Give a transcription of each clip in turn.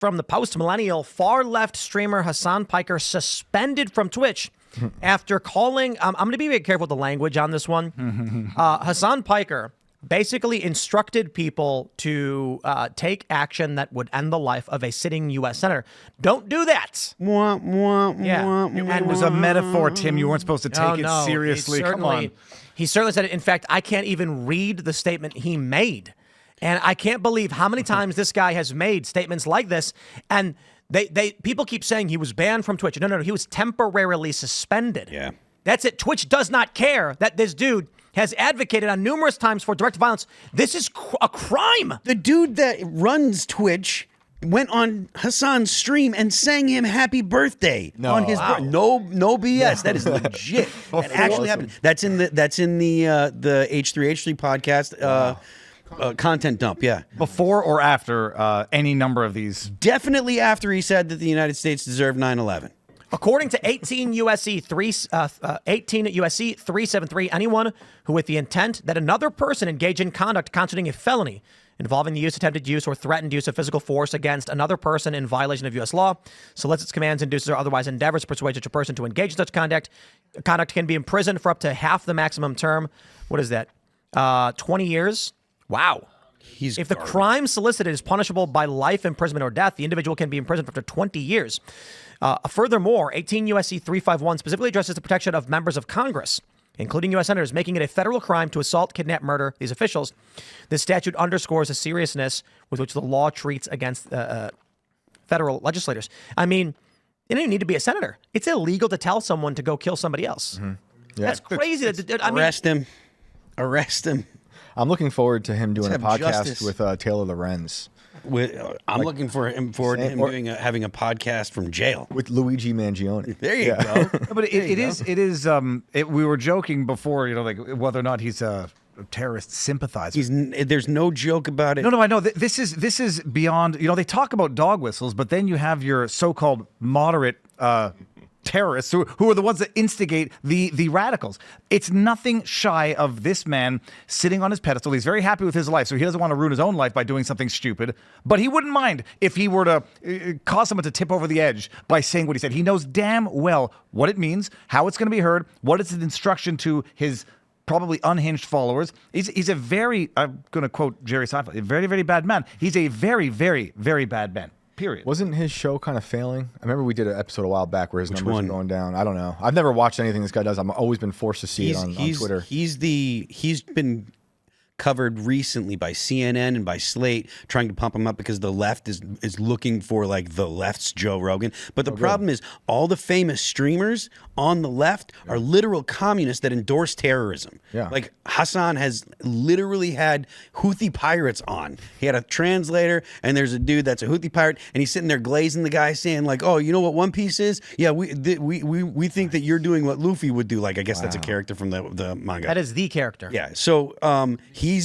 from the post-millennial far-left streamer Hasan Piker suspended from Twitch after calling... I'm going to be very careful with the language on this one. Hasan Piker basically instructed people to take action that would end the life of a sitting U.S. senator. Don't do that. It was a metaphor, Tim. You weren't supposed to take it seriously. Come on. He certainly said it. In fact, I can't even read the statement he made. And I can't believe how many times this guy has made statements like this. And people keep saying he was banned from Twitch. No. He was temporarily suspended. Yeah. That's it. Twitch does not care that this dude has advocated on numerous times for direct violence. This is a crime. The dude that runs Twitch went on Hasan's stream and sang him happy birthday on his no BS. That is legit. That actually happened. That's in the H3H3 podcast content dump. Yeah. Before or after any number of these? Definitely after he said that the United States deserved 9/11. According to 18 USC 373, anyone who with the intent that another person engage in conduct constituting a felony involving the use, attempted use, or threatened use of physical force against another person in violation of U.S. law, solicits, commands, induces, or otherwise endeavors to persuade such a person to engage in such conduct can be imprisoned for up to half the maximum term. What is that? 20 years? Wow. If the crime solicited is punishable by life imprisonment or death, the individual can be imprisoned for up to 20 years. Furthermore, 18 U.S.C. 351 specifically addresses the protection of members of Congress, including U.S. senators, making it a federal crime to assault, kidnap, murder these officials. This statute underscores the seriousness with which the law treats against federal legislators. I mean, you don't even need to be a senator. It's illegal to tell someone to go kill somebody else. Yeah. That's crazy. Arrest him. I'm looking forward to him doing a podcast with Taylor Lorenz. I'm looking forward to him having a podcast from jail with Luigi Mangione. There you go. But it is. We were joking before, like whether or not he's a terrorist sympathizer. There's no joke about it. No, I know. This is beyond. They talk about dog whistles, but then you have your so-called moderate terrorists who are the ones that instigate the radicals. It's nothing shy of this man sitting on his pedestal. He's very happy with his life, so he doesn't want to ruin his own life by doing something stupid. But he wouldn't mind if he were to cause someone to tip over the edge by saying what he said. He knows damn well what it means, how it's going to be heard, what it's an instruction to his probably unhinged followers. He's a very, I'm going to quote Jerry Seinfeld, a very, very bad man. He's a very, very, very bad man. Period. Wasn't his show kind of failing? I remember we did an episode a while back where his numbers were going down. I don't know. I've never watched anything this guy does. I've always been forced to see it on Twitter. He's been covered recently by CNN and by Slate, trying to pump him up because the left is looking for like the left's Joe Rogan. But the problem is all the famous streamers on the left are literal communists that endorse terrorism. Yeah. Like Hasan has literally had Houthi pirates on. He had a translator, and there's a dude that's a Houthi pirate, and he's sitting there glazing the guy, saying like, "Oh, you know what One Piece is? Yeah, we think that you're doing what Luffy would do." Like, I guess that's a character from the manga. That is the character. Yeah. So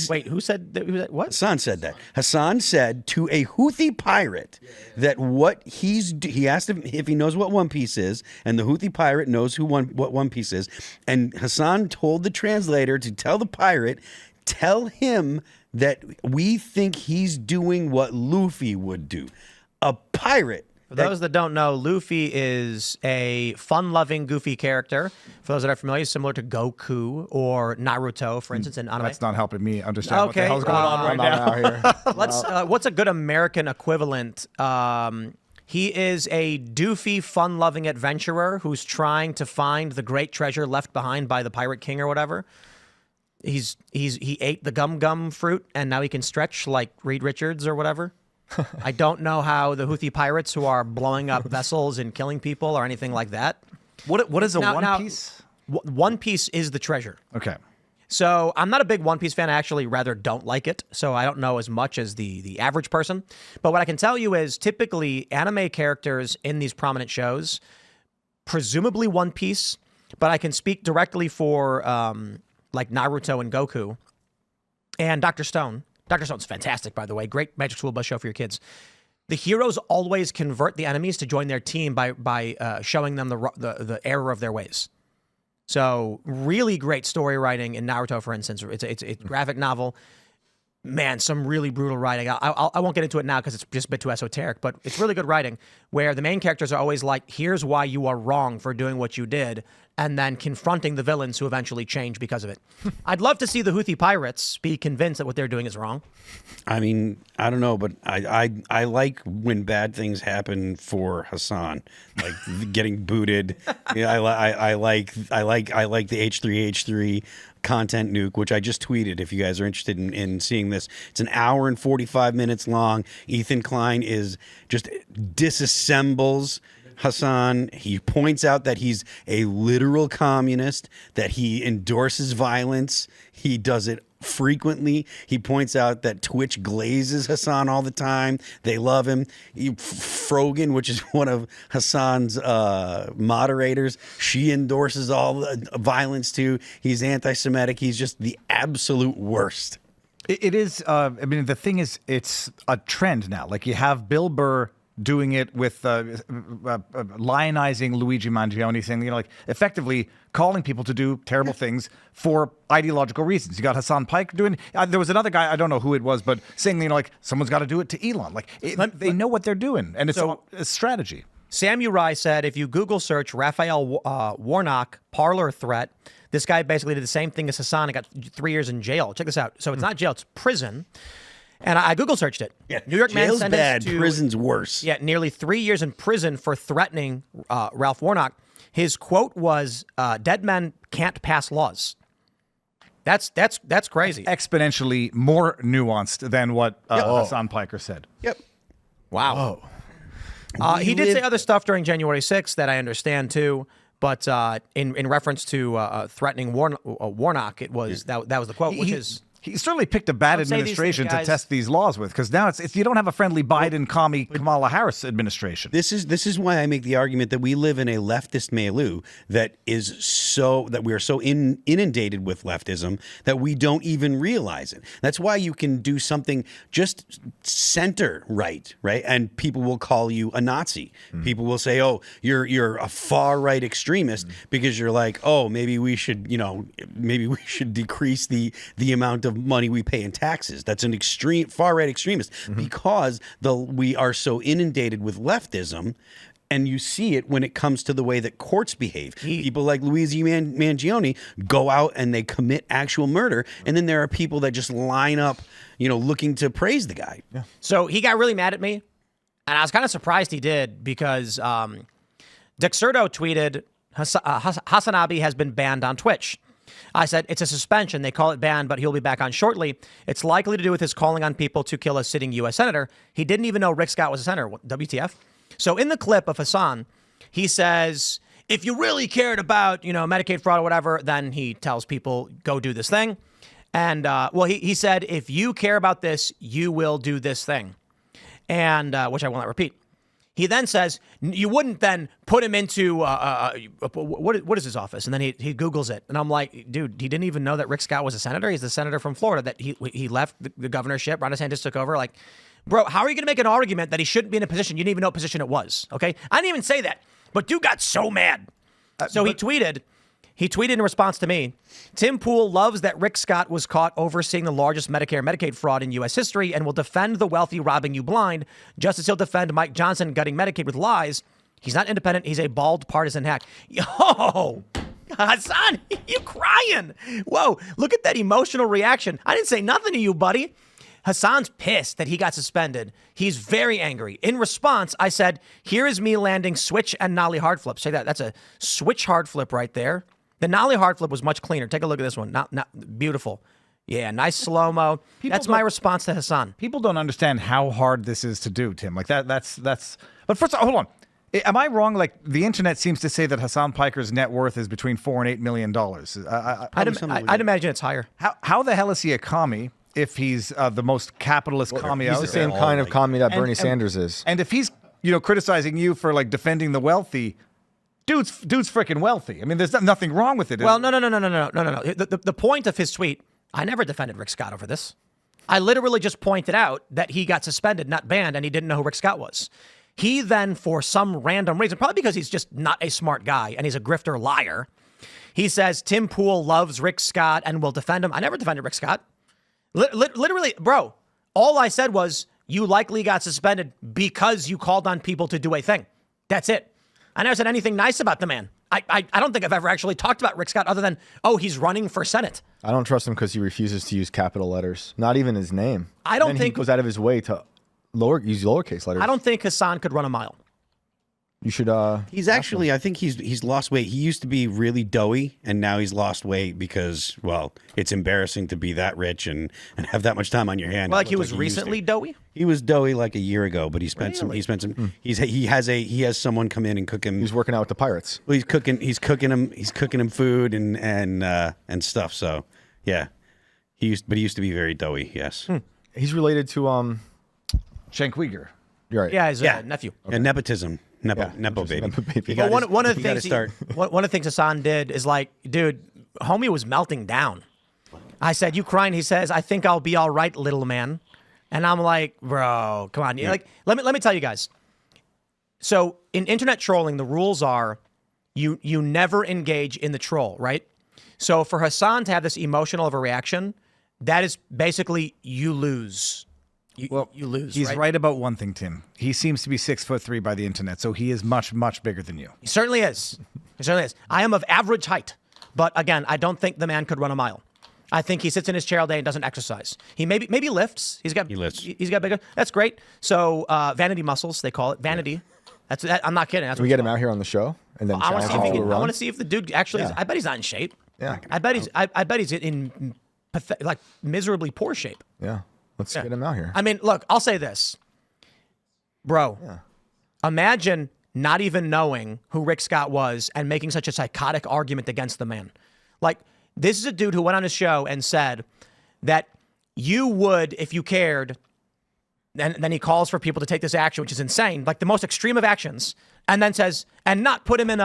Wait, who said that? What? Hasan said that. Hasan said to a Houthi pirate that he asked him if he knows what One Piece is, and the Houthi pirate knows what One Piece is. And Hasan told the translator to tell the pirate, tell him that we think he's doing what Luffy would do. A pirate. For those that don't know, Luffy is a fun-loving, goofy character. For those that are familiar, similar to Goku or Naruto, for instance, in anime. That's not helping me understand what the hell's going on right now. What's a good American equivalent? He is a doofy, fun-loving adventurer who's trying to find the great treasure left behind by the Pirate King or whatever. He ate the gum fruit, and now he can stretch like Reed Richards or whatever. I don't know how the Houthi pirates who are blowing up vessels and killing people or anything like that. What is One Piece? One Piece is the treasure. Okay. So I'm not a big One Piece fan. I actually rather don't like it. So I don't know as much as the average person. But what I can tell you is typically anime characters in these prominent shows, presumably One Piece, but I can speak directly for like Naruto and Goku and Dr. Stone. Dr. Stone's fantastic, by the way. Great Magic School Bus show for your kids. The heroes always convert the enemies to join their team by showing them the error of their ways. So really great story writing in Naruto, for instance. It's a graphic novel. Man, some really brutal writing. I won't get into it now because it's just a bit too esoteric, but it's really good writing where the main characters are always like, here's why you are wrong for doing what you did, and then confronting the villains who eventually change because of it. I'd love to see the Houthi pirates be convinced that what they're doing is wrong. I mean, I don't know, but I like when bad things happen for Hasan, like getting booted. Yeah, I like the H3H3 content nuke, which I just tweeted. If you guys are interested in seeing this, it's an hour and 45 minutes long. Ethan Klein is just disassembles Hasan. He points out that he's a literal communist, that he endorses violence. He does it frequently. He points out that Twitch glazes Hasan all the time. They love him. Frogan, which is one of Hasan's moderators, she endorses all the violence too. He's anti-Semitic. He's just the absolute worst. It is. I mean, the thing is, it's a trend now. Like, you have Bill Burr doing it with lionizing Luigi Mangione, saying, like, effectively calling people to do terrible things for ideological reasons. You got Hasan Piker doing. There was another guy, I don't know who it was, but saying, like, someone's got to do it to Elon. Like, they know what they're doing, and it's a strategy. Sam Uri said, if you Google search Raphael Warnock parlor threat, this guy basically did the same thing as Hasan and got 3 years in jail. Check this out. So it's not jail, it's prison. And I Google searched it. Yeah, New York man jail's sentenced bad, to, prison's worse. Yeah, nearly 3 years in prison for threatening Ralph Warnock. His quote was, "Dead men can't pass laws." That's crazy. Exponentially more nuanced than what Hasan Piker said. Yep. Wow. He did say other stuff during January 6th that I understand too. But in reference to threatening Warnock, it was that was the quote, which is. He certainly picked a bad administration to test these laws with, because now it's you don't have a friendly Biden, commie Kamala Harris administration. This is why I make the argument that we live in a leftist milieu that we are so inundated with leftism that we don't even realize it. That's why you can do something just center right, and people will call you a Nazi. People will say, "Oh, you're a far right extremist," because you're like, "Oh, maybe we should decrease the amount of money we pay in taxes." That's an extreme far right extremist, because we are so inundated with leftism, and you see it when it comes to the way that courts behave. People like Luigi Mangione go out and they commit actual murder, and then there are people that just line up, looking to praise the guy. Yeah. So he got really mad at me, and I was kind of surprised he did, because Dexerto tweeted, Hasanabi has been banned on Twitch. I said, it's a suspension. They call it banned, but he'll be back on shortly. It's likely to do with his calling on people to kill a sitting U.S. senator. He didn't even know Rick Scott was a senator. WTF? So in the clip of Hasan, he says, if you really cared about, Medicaid fraud or whatever, then he tells people, go do this thing. And, he said, if you care about this, you will do this thing. And, which I will not repeat. He then says, you wouldn't then put him into, what is his office? And then he Googles it. And I'm like, dude, he didn't even know that Rick Scott was a senator? He's the senator from Florida that he left the governorship. Ron DeSantis took over. Like, bro, how are you going to make an argument that he shouldn't be in a position? You didn't even know what position it was, okay? I didn't even say that. But dude got so mad. He tweeted in response to me, Tim Pool loves that Rick Scott was caught overseeing the largest Medicare and Medicaid fraud in U.S. history and will defend the wealthy robbing you blind, just as he'll defend Mike Johnson gutting Medicaid with lies. He's not independent. He's a bald partisan hack. Yo, Hasan, you crying. Whoa, look at that emotional reaction. I didn't say nothing to you, buddy. Hasan's pissed that he got suspended. He's very angry. In response, I said, here is me landing switch and nollie hard flip. Say that. That's a switch hard flip right there. The nollie hard flip was much cleaner. Take a look at this one. Not beautiful. Yeah, nice slow-mo. That's my response to Hasan. People don't understand how hard this is to do, Tim. Like that's. But first, hold on. Am I wrong? Like, the internet seems to say that Hasan Piker's net worth is between $4 and $8 million. I'd imagine it's higher. How the hell is he a commie if he's the most capitalist commie out there? He's the same kind of commie that Bernie Sanders is. And if he's criticizing you for like defending the wealthy. Dude's freaking wealthy. I mean, there's nothing wrong with it. Well, no. The point of his tweet, I never defended Rick Scott over this. I literally just pointed out that he got suspended, not banned, and he didn't know who Rick Scott was. He then, for some random reason, probably because he's just not a smart guy and he's a grifter liar, he says Tim Pool loves Rick Scott and will defend him. I never defended Rick Scott. Literally, bro, all I said was you likely got suspended because you called on people to do a thing. That's it. I never said anything nice about the man. I don't think I've ever actually talked about Rick Scott other than, he's running for Senate. I don't trust him because he refuses to use capital letters, not even his name. I don't and think he goes out of his way to use lowercase letters. I don't think Hasan could run a mile. You should. He's actually, I think he's lost weight. He used to be really doughy, and now he's lost weight because, well, it's embarrassing to be that rich and have that much time on your hand. Well, like he was recently doughy. He was doughy like a year ago, but he spent some. He has someone come in and cook him. He's working out with the Pirates. Well, he's cooking him food and stuff. So yeah, he used to be very doughy. Yes. He's related to Cenk Uyghur. You're right. Yeah, his nephew. And nepotism. Nepo baby. But one of the things Hasan did is like, dude, homie was melting down. I said, "You crying?" He says, "I think I'll be all right, little man." And I'm like, bro, come on. Like, let me tell you guys. So in internet trolling, the rules are you never engage in the troll, right? So for Hasan to have this emotional of a reaction, that is basically you lose. You lose. He's right about one thing, Tim. He seems to be 6'3" by the internet, so he is much, much bigger than you. He certainly is. He certainly is. I am of average height, but again, I don't think the man could run a mile. I think he sits in his chair all day and doesn't exercise. He maybe lifts. He lifts. He's got bigger. That's great. So vanity muscles, they call it vanity. That, I'm not kidding. That's Can we get him out here on the show and then I want challenge to see if the dude actually is. I bet he's not in shape. Yeah. I bet he's in like miserably poor shape. Yeah. Let's get him out here. I mean, look, I'll say this. Bro, imagine not even knowing who Rick Scott was and making such a psychotic argument against the man. Like, this is a dude who went on his show and said that you would, if you cared, and then he calls for people to take this action, which is insane, like the most extreme of actions, and then says, and not put him in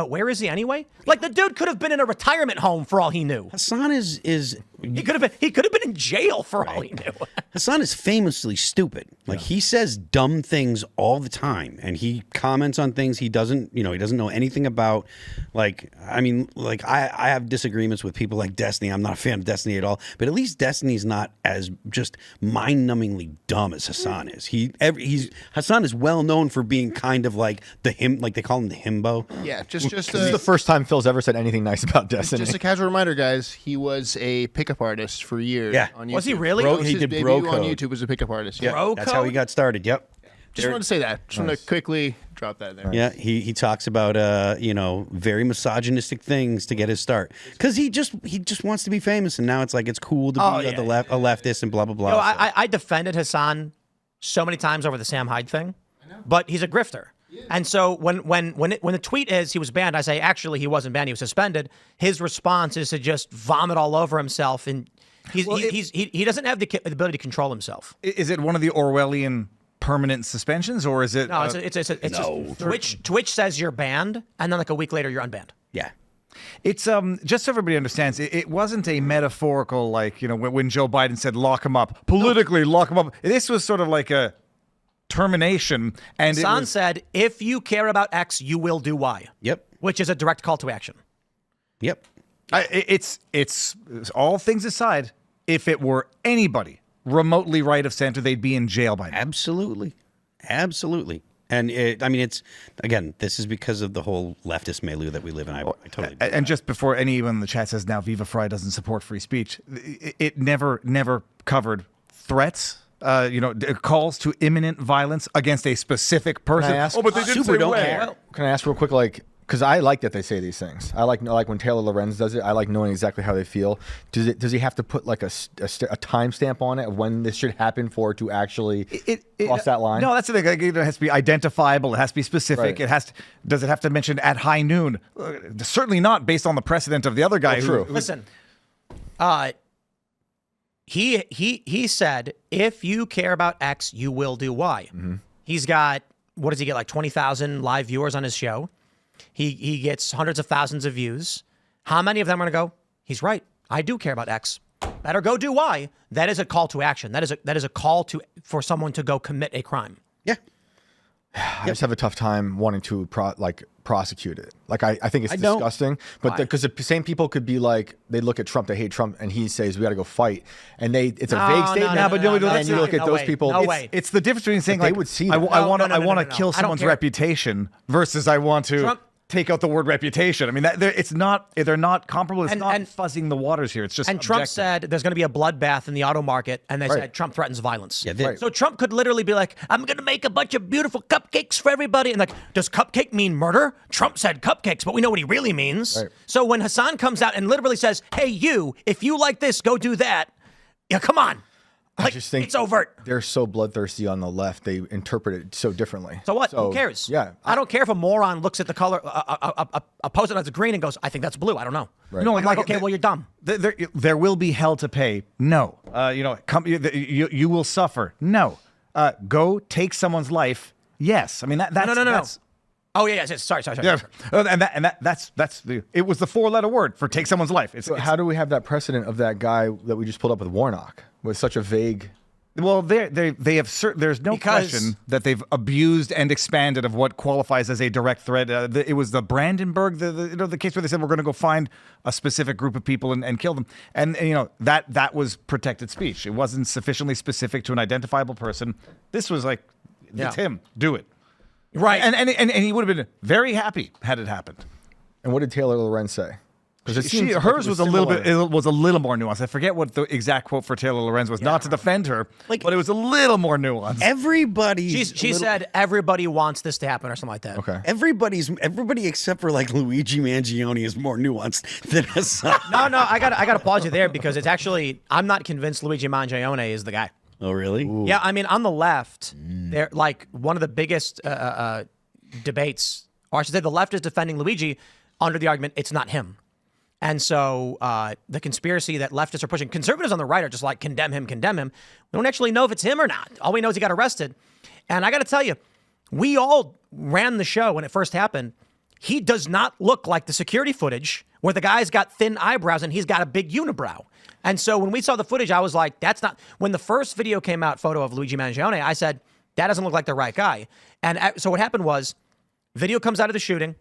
where is he anyway? Like, the dude could have been in a retirement home for all he knew. Hasan is he could have been in jail for all he knew. Hasan is famously stupid. Like he says dumb things all the time, and he comments on things he doesn't know anything about. Like, I mean, like I have disagreements with people like Destiny. I'm not a fan of Destiny at all, but at least Destiny's not as just mind-numbingly dumb as Hasan is. Hasan is well known for being kind of like like they call him the himbo. Yeah, just This is the first time Phil's ever said anything nice about Destiny. just a casual reminder, guys. He was a pickup artist for years. Yeah. on YouTube. Was he really? He did His bro debut on code. YouTube was a pickup artist. Yeah, Yeah. that's how he got started. Yep. Just wanted to say that. Just want to quickly drop that there. Yeah, he talks about very misogynistic things to get his start because he just wants to be famous, and now it's like it's cool to be a leftist and blah blah blah. I defended Hasan so many times over the Sam Hyde thing, but he's a grifter. And so when the tweet is he was banned, I say actually he wasn't banned, he was suspended. His response is to just vomit all over himself, and he doesn't have the ability to control himself. Is it one of the Orwellian permanent suspensions, or is it? No, it's just Twitch says you're banned, and then like a week later you're unbanned. Yeah. It's just so everybody understands, it wasn't a metaphorical, like, when Joe Biden said lock him up, politically lock him up. This was sort of like a termination. And Hasan said, if you care about X, you will do Y. Yep. Which is a direct call to action. Yep. It's all things aside, if it were anybody remotely right of center, they'd be in jail by now. Absolutely. And this is because of the whole leftist milieu that we live in. I totally agree. And just before anyone in the chat says now Viva Frei doesn't support free speech, it never covered threats. Calls to imminent violence against a specific person. Can I ask? But they didn't say don't where. care. Can I ask real quick, because I like that they say these things. I like when Taylor Lorenz does it. I like knowing exactly how they feel. Does he have to put like a timestamp on it of when this should happen for it to actually cross that line? No, that's the thing. It has to be identifiable. It has to be specific. Right. Does it have to mention at high noon? Certainly not based on the precedent of the other guy. True. Listen, he said, if you care about X, you will do Y. Mm-hmm. He's got, what does he get, like 20,000 live viewers on his show? He gets hundreds of thousands of views. How many of them are going to go, he's right, I do care about X. Better go do Y. That is a call to action. That is a call for someone to go commit a crime. Yeah. I just have a tough time wanting to prosecute it. Like I think it's I don't. disgusting. But because the same people could be like, they look at Trump, they hate Trump, and he says we got to go fight, and it's a vague statement. And you look at those people. It's the difference between saying they like would see I that. want to no. kill I don't someone's care. reputation versus I want to. Trump- take out the word reputation. I mean, they're not comparable. It's not fuzzing the waters here. It's just And Trump objective. said there's going to be a bloodbath in the auto market, and they Right. said Trump threatens violence. Yeah, they- So Trump could literally be like, I'm going to make a bunch of beautiful cupcakes for everybody. And like, does cupcake mean murder? Trump said cupcakes, but we know what he really means. Right. So when Hasan comes out and literally says, hey, you, if you like this, go do that. Yeah, come on. Like, just think it's overt. They're so bloodthirsty on the left. They interpret it so differently. So what? Who cares? Yeah. I don't care if a moron looks at the color, a post-it as green and goes, I think that's blue. I don't know. Right. No, I'm like, okay, well, you're dumb. There will be hell to pay. No. You will suffer. No. Go take someone's life. Yes. I mean, that's... No. That's, Oh, yeah. Sorry. yeah. It was the 4-letter word for take someone's life. So how do we have that precedent of that guy that we just pulled up with Warnock with such a vague? Well, they have there's no Because- question that they've abused and expanded of what qualifies as a direct threat. It was the Brandenburg, the case where they said we're going to go find a specific group of people and kill them, and that was protected speech. It wasn't sufficiently specific to an identifiable person. This was like, it's him. Do it. Right. And he would have been very happy had it happened. And what did Taylor Lorenz say? Because Hers was a little more nuanced. I forget what the exact quote for Taylor Lorenz was. Not to defend her, but it was a little more nuanced. She said everybody wants this to happen or something like that. Okay. Everybody except for like Luigi Mangione is more nuanced than Hasan. No, I got to pause you there because it's actually, I'm not convinced Luigi Mangione is the guy. Oh, really? Ooh. Yeah, I mean, on the left, they're like one of the biggest debates, or I should say the left is defending Luigi under the argument it's not him. And so the conspiracy that leftists are pushing, conservatives on the right are just like, condemn him. We don't actually know if it's him or not. All we know is he got arrested. And I got to tell you, we all ran the show when it first happened. He does not look like the security footage where the guy's got thin eyebrows and he's got a big unibrow. And so when we saw the footage, I was like, that's not... When the first video came out, photo of Luigi Mangione, I said, that doesn't look like the right guy. And so what happened was, video comes out of the shooting,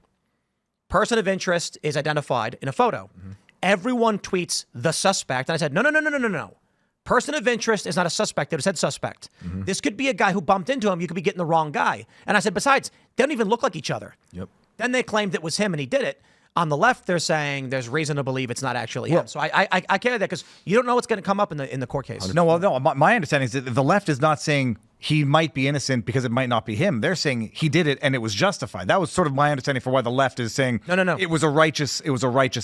person of interest is identified in a photo. Mm-hmm. Everyone tweets the suspect. And I said, no. Person of interest is not a suspect. They would have said suspect. Mm-hmm. This could be a guy who bumped into him. You could be getting the wrong guy. And I said, besides, they don't even look like each other. Yep. Then they claimed it was him and he did it. On the left, they're saying there's reason to believe it's not actually him. So I carry that because you don't know what's going to come up in the court case. No. My understanding is that the left is not saying he might be innocent because it might not be him. They're saying he did it and it was justified. That was sort of my understanding for why the left is saying No. It was a righteous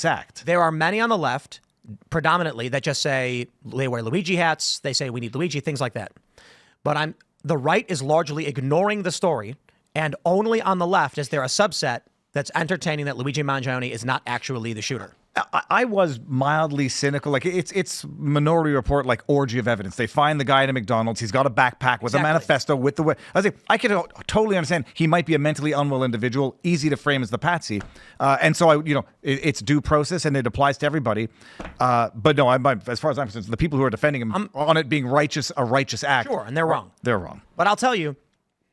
act. There are many on the left, predominantly, that just say they wear Luigi hats. They say we need Luigi, things like that. But the right is largely ignoring the story, and only on the left is there a subset that's entertaining that Luigi Mangione is not actually the shooter. I was mildly cynical. Like it's Minority Report, like orgy of evidence. They find the guy at a McDonald's. He's got a backpack with a manifesto with the way. I can totally understand. He might be a mentally unwell individual, easy to frame as the patsy, and so it's due process and it applies to everybody. But no, as far as I'm concerned, the people who are defending him on it being a righteous act. Sure, and they're wrong. They're wrong. But I'll tell you,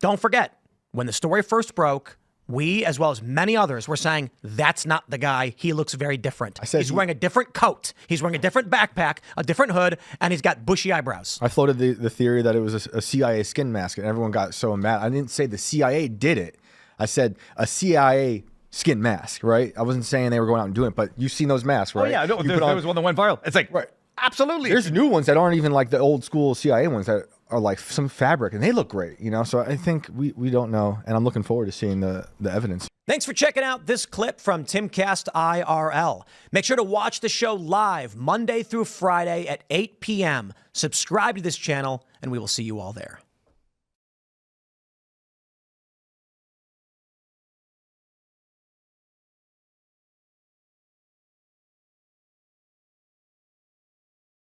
don't forget when the story first broke. We, as well as many others, were saying, that's not the guy. He looks very different. He's wearing a different coat. He's wearing a different backpack, a different hood, and he's got bushy eyebrows. I floated the theory that it was a CIA skin mask, and everyone got so mad. I didn't say the CIA did it. I said a CIA skin mask, right? I wasn't saying they were going out and doing it, but you've seen those masks, right? Oh, yeah. There was one that went viral. It's like, right. Absolutely. There's new ones that aren't even like the old school CIA ones that are like some fabric, and they look great, So I think we don't know, and I'm looking forward to seeing the evidence. Thanks for checking out this clip from Timcast IRL. Make sure to watch the show live Monday through Friday at 8 p.m. Subscribe to this channel, and we will see you all there.